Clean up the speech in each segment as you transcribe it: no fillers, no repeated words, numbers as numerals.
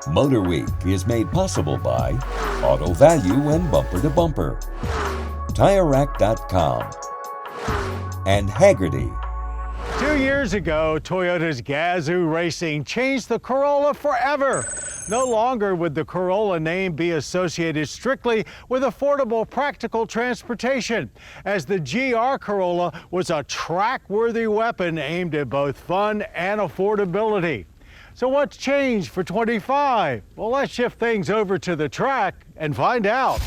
MotorWeek is made possible by Auto Value and Bumper to Bumper, TireRack.com, and Haggerty. 2 years ago, Toyota's Gazoo Racing changed the Corolla forever. No longer would the Corolla name be associated strictly with affordable, practical transportation, as the GR Corolla was a track-worthy weapon aimed at both fun and affordability. So what's changed for 25? Well, let's shift things over to the track and find out.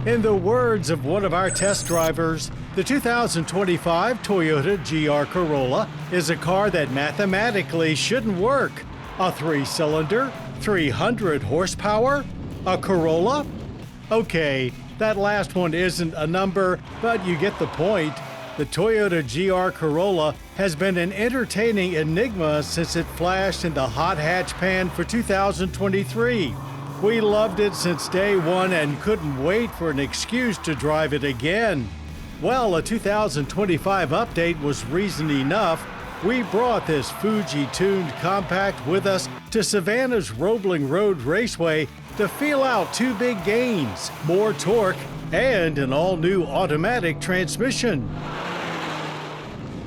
In the words of one of our test drivers, the 2025 Toyota GR Corolla is a car that mathematically shouldn't work. A 3-cylinder, 300 horsepower, a Corolla? Okay, that last one isn't a number, but you get the point. The Toyota GR Corolla has been an entertaining enigma since it flashed in the hot hatch pan for 2023. We loved it since day one and couldn't wait for an excuse to drive it again. Well, a 2025 update was reason enough. We brought this Fuji-tuned compact with us to Savannah's Roebling Road Raceway to feel out two big gains, more torque, and an all-new automatic transmission.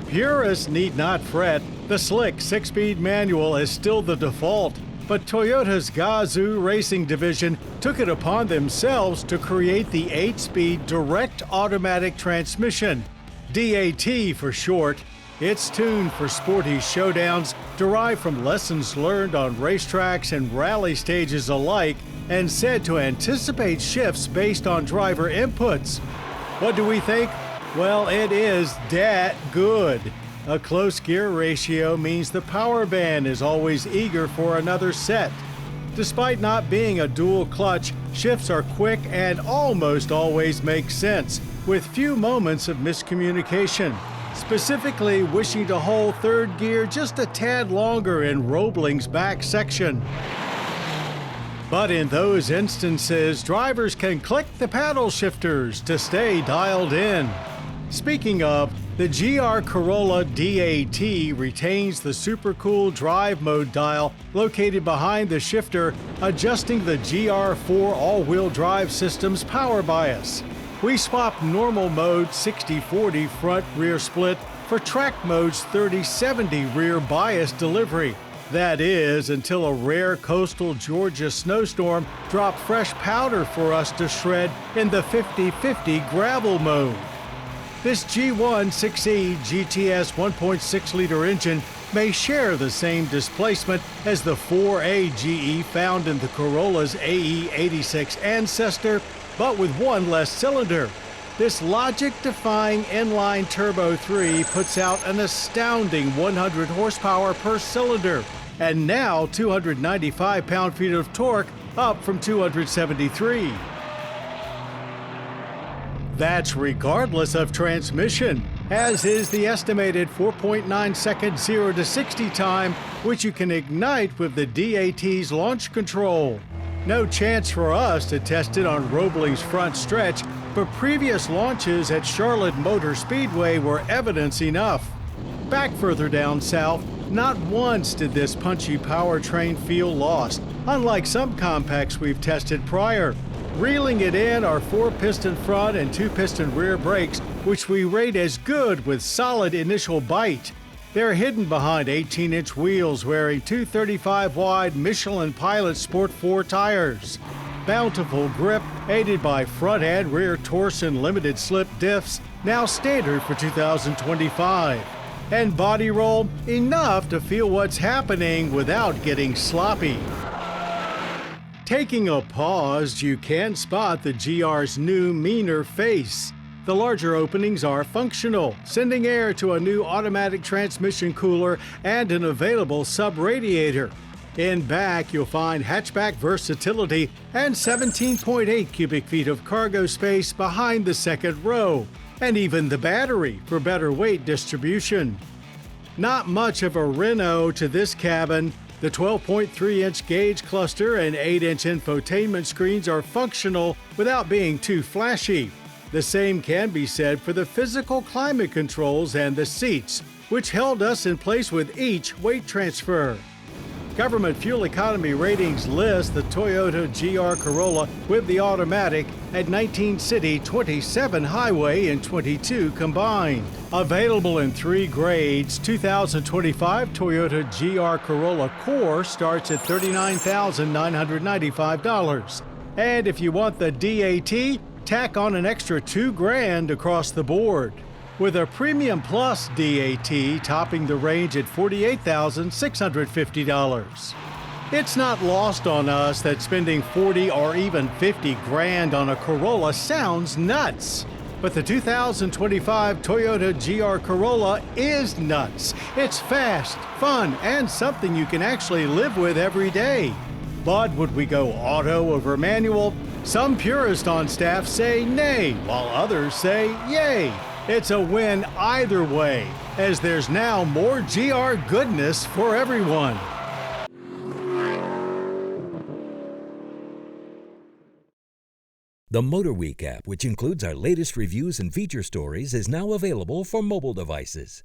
Purists need not fret. The slick 6-speed manual is still the default. But Toyota's Gazoo Racing division took it upon themselves to create the 8-speed direct automatic transmission, DAT for short. It's tuned for sporty showdowns derived from lessons learned on racetracks and rally stages alike, and said to anticipate shifts based on driver inputs. What do we think? Well, it is that good. A close gear ratio means the power band is always eager for another set. Despite not being a dual clutch, shifts are quick and almost always make sense, with few moments of miscommunication. Specifically wishing to hold third gear just a tad longer in Roebling's back section. But in those instances, drivers can click the paddle shifters to stay dialed in. Speaking of, the GR Corolla DAT retains the super cool drive mode dial located behind the shifter, adjusting the GR4 all-wheel drive system's power bias. We swapped normal mode 60/40 front-rear split for track mode's 30/70 rear bias delivery. That is, until a rare coastal Georgia snowstorm dropped fresh powder for us to shred in the 50/50 gravel mode. This G1 6E GTS 1.6-liter engine may share the same displacement as the 4A GE found in the Corolla's AE86 ancestor, but with one less cylinder. This logic-defying inline turbo 3 puts out an astounding 100 horsepower per cylinder, and now 295 pound-feet of torque, up from 273. That's regardless of transmission, as is the estimated 4.9-second 0 to 60 time, which you can ignite with the DAT's launch control. No chance for us to test it on Roebling's front stretch, but previous launches at Charlotte Motor Speedway were evidence enough. Back further down south, not once did this punchy powertrain feel lost, unlike some compacts we've tested prior. Reeling it in are 4-piston front and 2-piston rear brakes, which we rate as good with solid initial bite. They're hidden behind 18-inch wheels wearing 235-wide Michelin Pilot Sport 4 tires. Bountiful grip, aided by front and rear Torsen limited slip diffs, now standard for 2025. And body roll, enough to feel what's happening without getting sloppy. Taking a pause, you can spot the GR's new, meaner face. The larger openings are functional, sending air to a new automatic transmission cooler and an available sub-radiator. In back, you'll find hatchback versatility and 17.8 cubic feet of cargo space behind the second row, and even the battery for better weight distribution. Not much of a reno to this cabin. The 12.3-inch gauge cluster and 8-inch infotainment screens are functional without being too flashy. The same can be said for the physical climate controls and the seats, which held us in place with each weight transfer. Government fuel economy ratings list the Toyota GR Corolla with the automatic at 19 city, 27 highway, and 22 combined. Available in 3 grades, 2025 Toyota GR Corolla Core starts at $39,995. And if you want the DAT, tack on an extra $2,000 across the board, with a Premium Plus DAT topping the range at $48,650. It's not lost on us that spending $40 or even $50,000 on a Corolla sounds nuts. But the 2025 Toyota GR Corolla is nuts. It's fast, fun, and something you can actually live with every day. But would we go auto over manual? Some purists on staff say nay, while others say yay. It's a win either way, as there's now more GR goodness for everyone. The MotorWeek app, which includes our latest reviews and feature stories, is now available for mobile devices.